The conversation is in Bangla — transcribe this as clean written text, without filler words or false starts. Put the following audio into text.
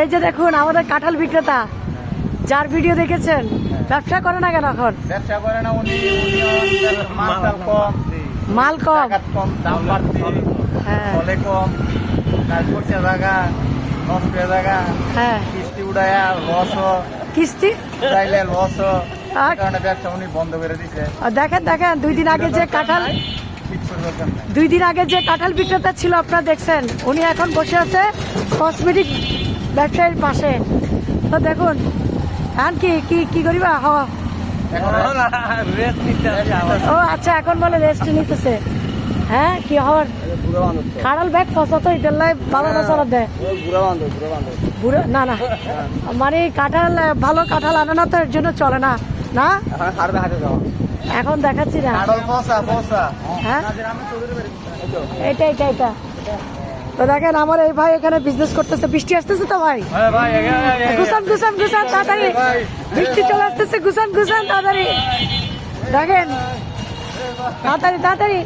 এই যে দেখুন আমাদের কাঁঠাল বিক্রেতা, যার ভিডিও দেখেছেন, ব্যবসা করে না কেন এখন? ব্যবসা করে না উনি, মাল কম, মাল কম, কম, দাম বাড়তি, হ্যাঁ ফলে কম, তারপর জায়গা নষ্ট জায়গা, হ্যাঁ কিস্তি উড়াইয়া লস, কিস্তি চাইলে লস, আর কারণে ব্যবসা উনি বন্ধ করে দিছে। দেখেন দেখেন 2 দিন আগে যে কাঁঠাল, কিছুর দরকার নাই। 2 দিন আগে যে কাঁঠাল বিক্রেতা ছিল আপনারা দেখছেন, উনি এখন বসে আছে কসমেটিক ব্যবসায়ীর পাশে। তো দেখুন এখন কি কি কি করিবা? এখন রেস্ট নিতে হবে আবার। ও আচ্ছা, এখন বলে রেস্ট নিতেছে। হ্যাঁ কি হওয়ার খাড়াল ব্যাগ ফসা তো এটার লাই বাবা চলা দেয় বুড়ো না না, মানে কাঁঠাল ভালো কাঁঠাল আনে না তো এর জন্য চলে না না। এখন দেখাচ্ছি না, কাঁঠাল পচা পচা। হ্যাঁ এটা এটা এটা। তো দেখেন আমার এই ভাই এখানে বিজনেস করতেছে। বৃষ্টি আসতেছে তো ভাই, গুছান গুছান গুছান তাড়াতাড়ি, বৃষ্টি চলে আসতেছে, গুছান গুছান তাড়াতাড়ি, দেখেন তাড়াতাড়ি তাড়াতাড়ি।